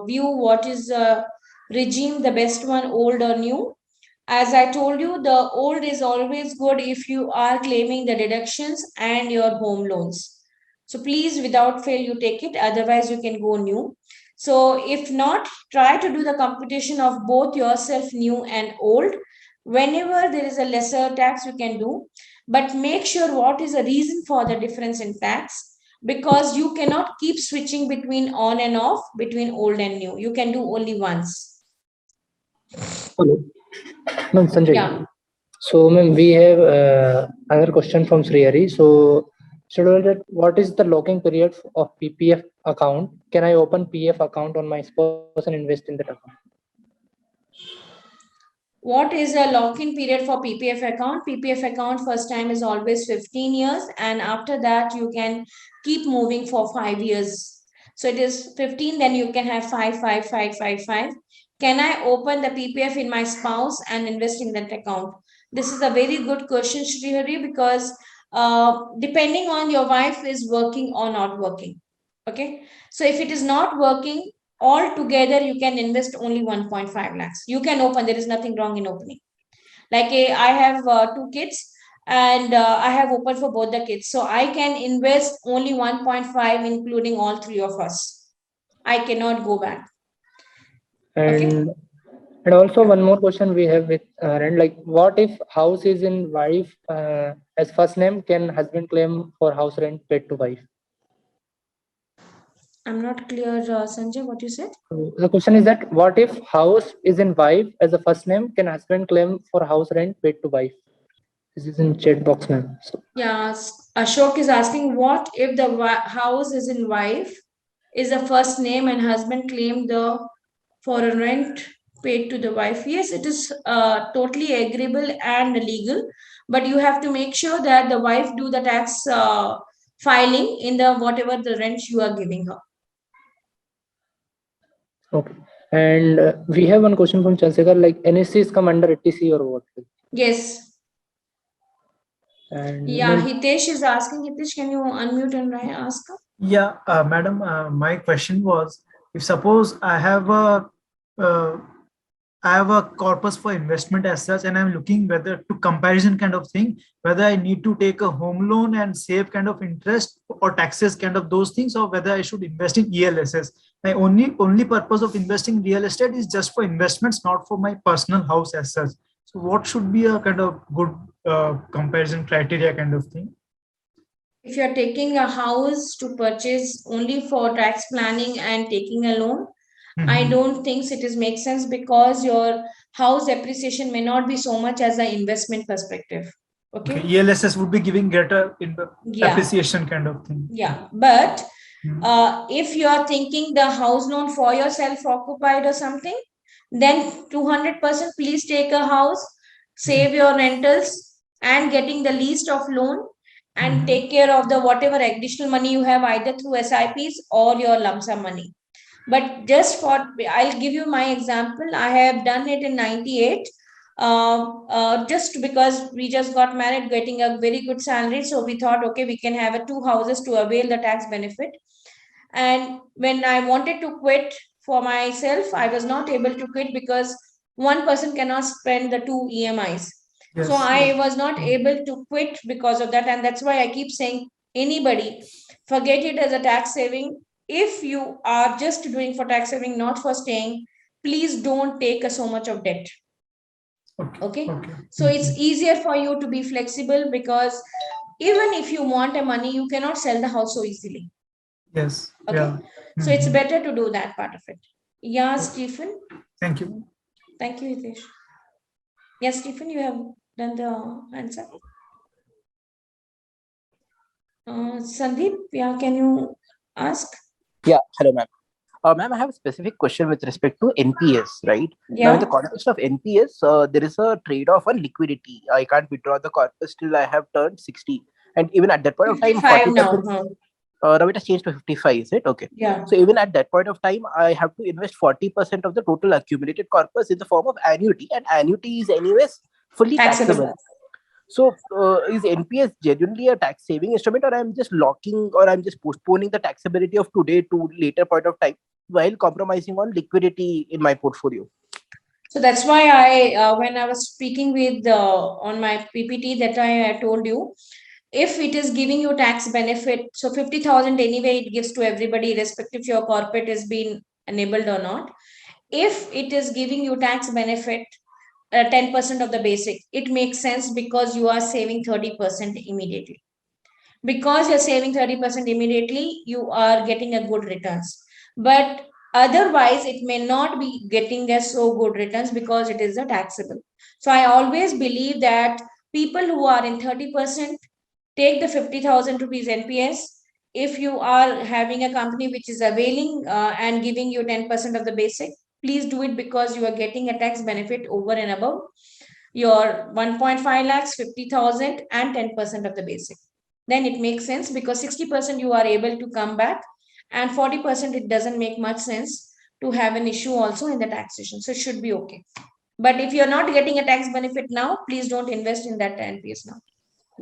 view, what is the regime the best one, old or new? As I told you, the old is always good if you are claiming the deductions and your home loans. So please, without fail, you take it. Otherwise, you can go new. So if not, try to do the computation of both yourself, new and old. Whenever there is a lesser tax, you can do. But make sure what is the reason for the difference in tax, because you cannot keep switching between on and off between old and new. You can do only once. Hello. Ma'am, Sanjay. Yeah. So, ma'am, we have another question from Srihari. So, that what is the locking period of PPF account? Can I open PF account on my spouse and invest in that account? What is a lock-in period for PPF account? PPF account first time is always 15 years, and after that you can keep moving for 5 years. So it is 15, then you can have 5, 5, 5, 5, 5. Can I open the PPF in my spouse and invest in that account? This is a very good question, Srihari, because depending on your wife is working or not working. Okay. So if it is not working, all together you can invest only 1.5 lakhs. You can open, there is nothing wrong in opening. Like I have two kids, and I have opened for both the kids, so I can invest only 1.5 including all three of us. I cannot go back. Okay. And also one more question we have with Rand, like what if house is in wife as first name, can husband claim for house rent paid to wife? I'm not clear, Sanjay, what you said. So the question is that what if house is in wife as a first name, can husband claim for house rent paid to wife? This is in chat box, ma'am. So, Yeah, Ashok is asking, what if the house is in wife, is the first name, and husband claimed the for a rent paid to the wife? Yes, it is totally agreeable and legal, but you have to make sure that the wife do the tax filing in the whatever the rent you are giving her. okay. And we have one question from Chandrasekhar, like NSCs come under 80C or what? Yes. And Yeah, Hitesh is asking. Hitesh, can you unmute and ask her? Yeah, madam, my question was, if suppose uh, I have a corpus for investment as such, and I'm looking whether to comparison kind of thing, whether I need to take a home loan and save kind of interest or taxes kind of those things, or whether I should invest in ELSS. My only purpose of investing in real estate is just for investments, not for my personal house as such. So what should be a kind of good comparison criteria kind of thing? If you're taking a house to purchase only for tax planning and taking a loan, I don't think it is makes sense, because your house appreciation may not be so much as an investment perspective. Okay. ELSS would be giving greater Yeah. appreciation kind of thing. Yeah, but if you are thinking the house loan for yourself occupied or something, then 200% please take a house, save your rentals, and getting the least of loan, and take care of the whatever additional money you have either through SIPs or your lump sum money. But just for, I'll give you my example. I have done it in 98. Just because we just got married, getting a very good salary, so we thought, okay, we can have a two houses to avail the tax benefit. And when I wanted to quit for myself, I was not able to quit because one person cannot spend the two EMIs. Yes, so I was not able to quit because of that, and that's why I keep saying, anybody, forget it as a tax saving. If you are just doing for tax saving, not for staying, please don't take so much of debt. Okay. So it's easier for you to be flexible, because even if you want a money, you cannot sell the house so easily. Yes. Okay. Yeah. So it's better to do that part of it. Yeah, Stephen. Thank you. Thank you, Hitesh. Yes, Stephen, you have done the answer. Sandeep, yeah, can you ask? Yeah, hello, ma'am. Ma'am, I have a specific question with respect to NPS, right? Now, in the Yeah, context of NPS, there is a trade-off on liquidity. I can't withdraw the corpus till I have turned 60. And even at that point of time, 55 now. 40%, now it has changed to 55, is it? Okay. Yeah, So even at that point of time, I have to invest 40% of the total accumulated corpus in the form of annuity. And annuity is anyways fully taxable. taxable. So, is NPS genuinely a tax saving instrument, or I'm just locking, or I'm just postponing the taxability of today to later point of time while compromising on liquidity in my portfolio? So that's why when I was speaking with on my PPT that I told you, if it is giving you tax benefit, so 50,000 anyway, it gives to everybody, irrespective if your corporate is being enabled or not. If it is giving you tax benefit, 10% of the basic, it makes sense because you are saving 30% immediately. Because you're saving 30% immediately, you are getting a good returns. But otherwise, it may not be getting a so good returns because it is a taxable. So I always believe that people who are in 30% take the 50,000 rupees NPS. If you are having a company which is availing and giving you 10% of the basic, please do it because you are getting a tax benefit over and above your 1.5 lakhs, 50,000 and 10% of the basic. Then it makes sense because 60% you are able to come back and 40% it doesn't make much sense to have an issue also in the taxation. So it should be okay. But if you're not getting a tax benefit now, please don't invest in that NPS now.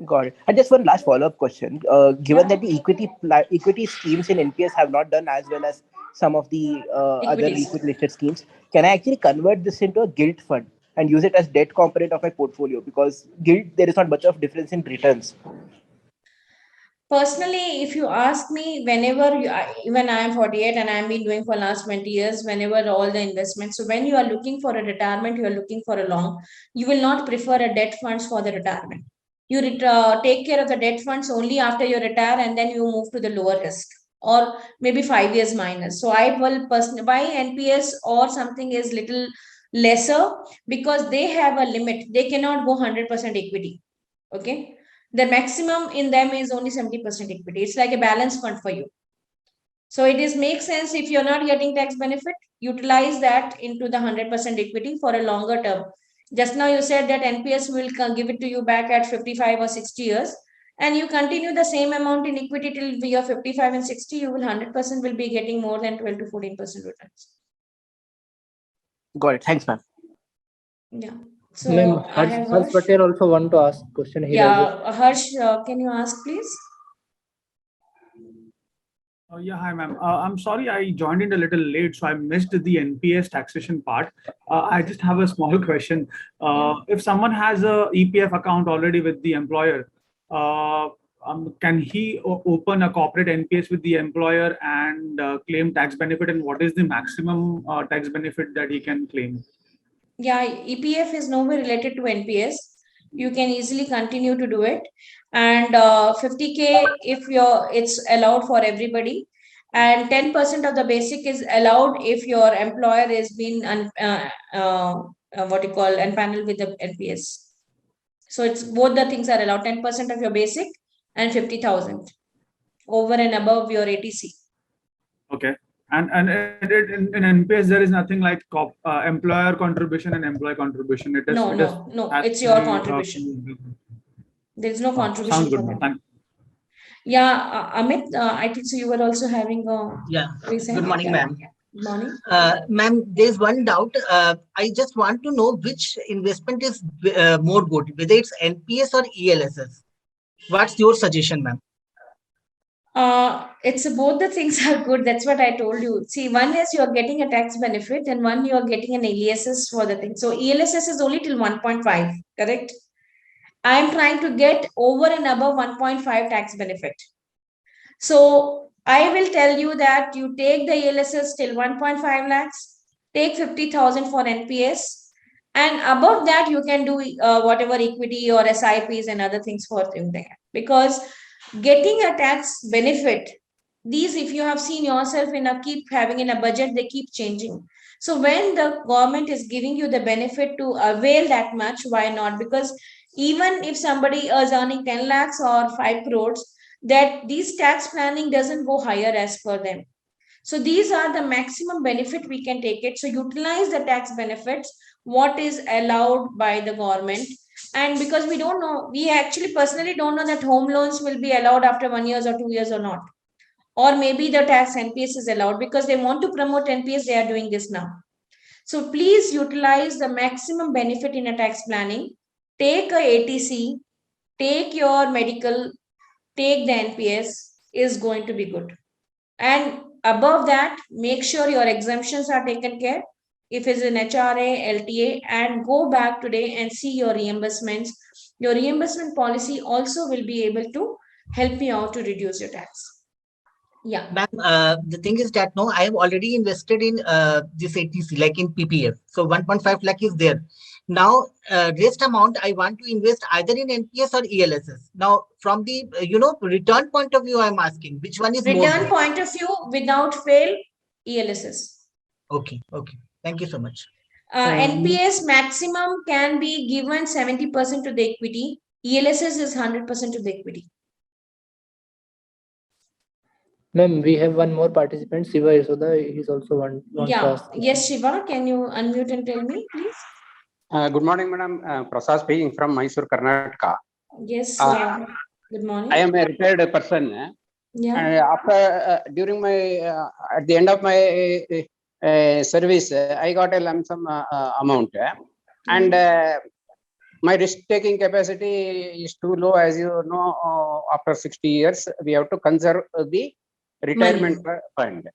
Got it. And just one last follow-up question. Given Yeah. that the equity schemes in NPS have not done as well as some of the other Equities. liquid listed schemes, can I actually convert this into a gilt fund and use it as debt component of my portfolio? Because gilt, there is not much of difference in returns. Personally, if you ask me, whenever even I am 48 and I've been doing for last 20 years, whenever all the investments, so when you are looking for a retirement, you are looking for a long, you will not prefer a debt funds for the retirement. You take care of the debt funds only after you retire and then you move to the lower risk or maybe 5 years minus. So I will personally buy NPS or something is little lesser because they have a limit. They cannot go 100% equity. Okay, the maximum in them is only 70% equity. It's like a balance fund for you. So it is makes sense if you're not getting tax benefit, utilize that into the 100% equity for a longer term. Just now you said that NPS will give it to you back at 55 or 60 years, and you continue the same amount in equity till you're 55 and 60, you will 100% will be getting more than 12 to 14% returns. Got it. Thanks, ma'am. Yeah. Ma'am, So I have Harsh Harsh. Patel also want to ask question. He raised it. Yeah, Harsh, can you ask please? Yeah, hi, ma'am. I'm sorry I joined in a little late, so I missed the NPS taxation part. I just have a small question. If someone has a EPF account already with the employer, can he open a corporate NPS with the employer and claim tax benefit? And what is the maximum tax benefit that he can claim? Yeah, EPF is nowhere related to NPS. You can easily continue to do it. And 50K, if it's allowed for everybody. And 10% of the basic is allowed if your employer is being what you call unpaneled with the NPS. So it's both the things are allowed, 10% of your basic and 50,000 over and above your ATC. Okay. And in NPS, there is nothing like employer contribution and employee contribution. No, has it's to your be, contribution. There is no contribution sounds good, from ma'am. it. Thank you. Yeah, Amit, I think so you were also having a Yeah. recent. Good morning, Yeah. ma'am. Good morning. Ma'am, there's one doubt. I just want to know which investment is more good, whether it's NPS or ELSS. What's your suggestion, ma'am? It's both the things are good. That's what I told you. See, one is you're getting a tax benefit, and one you're getting an ELSS for the thing. So ELSS is only till 1.5, correct? I'm trying to get over and above 1.5 tax benefit. So I will tell you that you take the ELSS till 1.5 lakhs, take 50,000 for NPS, and above that you can do whatever equity or SIPs and other things for them there. Because getting a tax benefit These, if you have seen yourself in a keep having in a budget, they keep changing. So when the government is giving you the benefit to avail that much, why not? Because even if somebody is earning 10 lakhs or 5 crores, that these tax planning doesn't go higher as per them. So these are the maximum benefit we can take it. So utilize the tax benefits, what is allowed by the government. And because we don't know, we actually personally don't know that home loans will be allowed after 1 year or 2 years or not. Or maybe the tax NPS is allowed because they want to promote NPS, they are doing this now. So please utilize the maximum benefit in a tax planning. Take a ATC, take your medical, take the NPS, is going to be good. And above that, make sure your exemptions are taken care. If it's an HRA, LTA, and go back today and see your reimbursements. Your reimbursement policy also will be able to help you out to reduce your tax. Yeah. Ma'am, the thing is that no, I have already invested in this ATC, like in PPF. So 1.5 lakh is there. Now, rest amount I want to invest either in NPS or ELSS. Now, from the return point of view, I'm asking which one is more Return good? point of view, without fail, ELSS. Okay, okay. Thank you so much. NPS maximum can be given 70% to the equity. ELSS is 100% to the equity. Ma'am, we have one more participant, Shiva Yasoda. He's also wants to ask. Yes, Shiva, can you unmute and tell me, please? Good morning, Madam. Prasad speaking from Mysore, Karnataka. Yes, good morning. I am a retired person. Yeah. After during my at the end of my service, I got a lump sum amount, and my risk-taking capacity is too low, as you know. After 60 years, we have to conserve the retirement fund.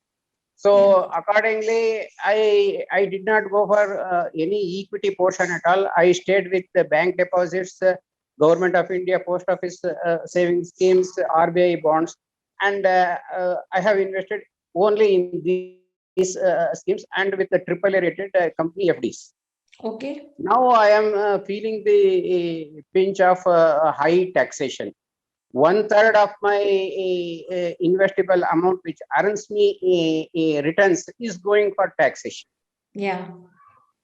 So accordingly, I did not go for any equity portion at all. I stayed with the bank deposits, Government of India, Post Office savings schemes, RBI bonds, and I have invested only in these schemes and with the AAA rated company FDs. Okay. Now I am feeling the pinch of high taxation. 1/3 of my investable amount, which earns me returns, is going for taxation. Yeah.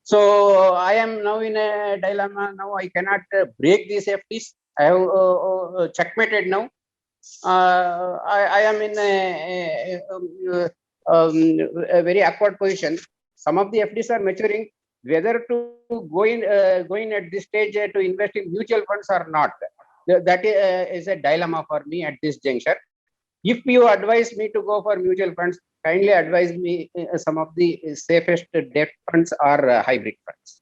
So I am now in a dilemma. Now I cannot break these FDs. I have checkmated now. I am in a very awkward position. Some of the FDs are maturing. Whether to go in at this stage to invest in mutual funds or not, that is a dilemma for me at this juncture. If you advise me to go for mutual funds, kindly advise me some of the safest debt funds or hybrid funds.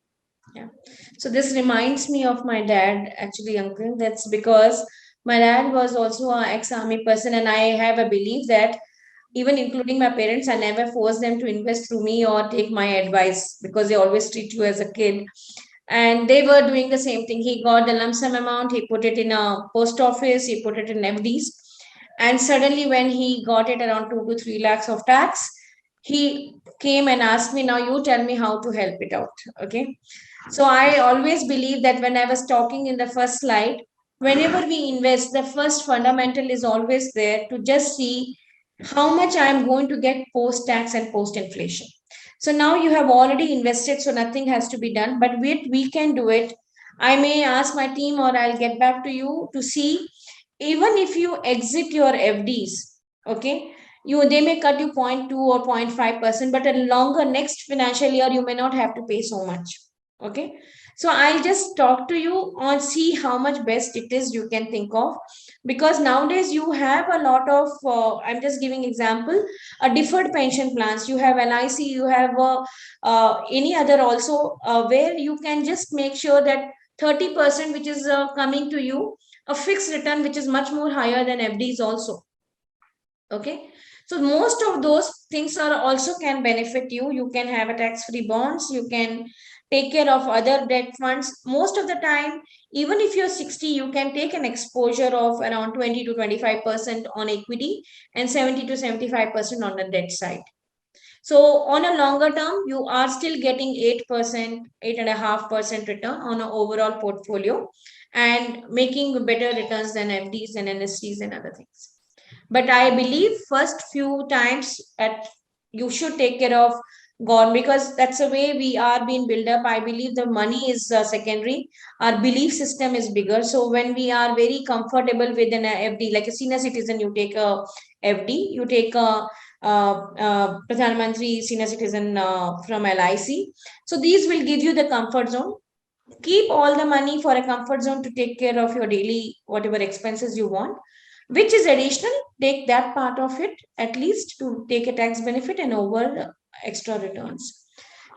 Yeah. So this reminds me of my dad, actually, uncle. That's because my dad was also an ex-army person, and I have a belief that even including my parents, I never force them to invest through me or take my advice because they always treat you as a kid. And they were doing the same thing. He got the lump sum amount, he put it in a post office, he put it in FDs. And suddenly, when he got it around 2 to 3 lakhs of tax, he came and asked me, now you tell me how to help it out. Okay. So I always believe that when I was talking in the first slide, whenever we invest, the first fundamental is always there to just see how much I am going to get post tax and post inflation. So now you have already invested, so nothing has to be done, but we can do it. I may ask my team or I'll get back to you to see, even if you exit your FDs, okay, they may cut you 0.2 or 0.5%, but a longer next financial year, you may not have to pay so much. Okay. So I'll just talk to you on see how much best it is you can think of, because nowadays you have a lot of, I'm just giving example, deferred pension plans, you have LIC, you have any other also, where you can just make sure that 30% which is coming to you, a fixed return which is much more higher than FDs also. Okay. So most of those things are also can benefit you. You can have a tax-free bonds. You can take care of other debt funds. Most of the time, even if you're 60, you can take an exposure of around 20 to 25% on equity and 70 to 75% on the debt side. So on a longer term, you are still getting 8%, 8.5% return on an overall portfolio and making better returns than FDs and NSCs and other things. But I believe first few times you should take care of gone, because that's the way we are being built up. I believe the money is secondary. Our belief system is bigger. So when we are very comfortable with an FD, like a senior citizen, you take a FD, you take a Pradhan Mantri Senior Citizen from LIC. So these will give you the comfort zone. Keep all the money for a comfort zone to take care of your daily whatever expenses you want, which is additional. Take that part of it at least to take a tax benefit and over extra returns.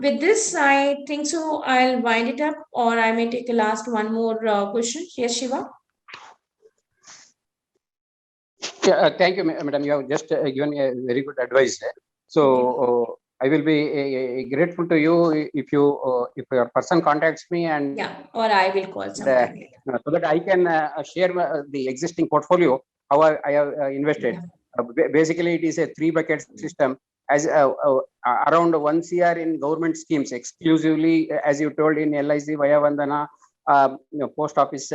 With this, I think so I'll wind it up, or I may take a last one more question. Yes, Shiva. Yeah, thank you, madam. You have just given me a very good advice. So I will be grateful to you if if your person contacts me, and Yeah, or I will call sometime later. so that I can share the existing portfolio how I have invested. Basically, it is a 3 bucket system. As around 1 CR in government schemes exclusively, as you told, in LIC, Vaya Vandana, post office,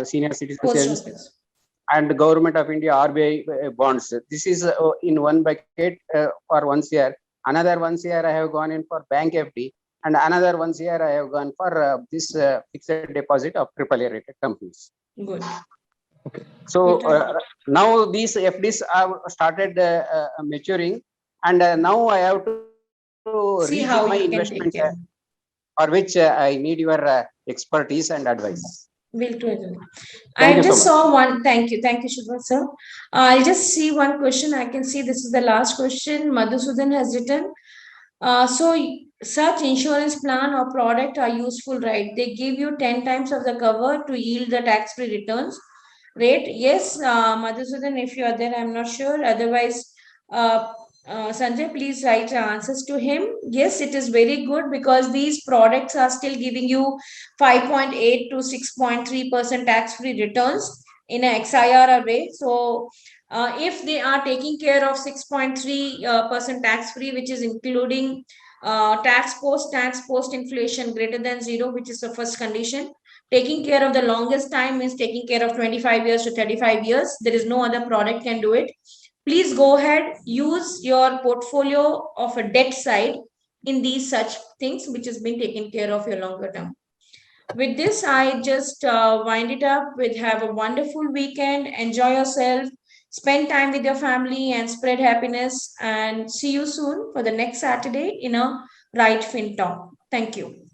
senior citizen Post savings, office. and Government of India RBI bonds. This is in 1 bucket for 1 CR. Another 1 CR I have gone in for bank FD, and another 1 CR I have gone for this fixed deposit of AAA rated companies. Good. So now these FDs have started maturing, and now I have to See rejig how my you can investment, take care. for which I need your expertise and advice. Will do it. Thank I you so just much. saw one. Thank you. Thank you, Shubha, sir. I just see one question. I can see this is the last question Madhusudan has written. Such insurance plan or product are useful, right? They give you 10 times of the cover to yield the tax-free returns rate. Yes, Madhusudan, if you are there, I'm not sure. Otherwise, Sanjay, please write answers to him. Yes, it is very good because these products are still giving you 5.8 to 6.3% tax-free returns in an XIR array. So, if they are taking care of 6.3% tax-free, which is including tax post inflation greater than zero, which is the first condition. Taking care of the longest time means taking care of 25 years to 35 years. There is no other product can do it. Please go ahead, use your portfolio of a debt side in these such things, which has been taken care of your longer term. With this, I just wind it up with have a wonderful weekend, enjoy yourself, spend time with your family and spread happiness, and see you soon for the next Saturday in a Right Fin Talk. Thank you.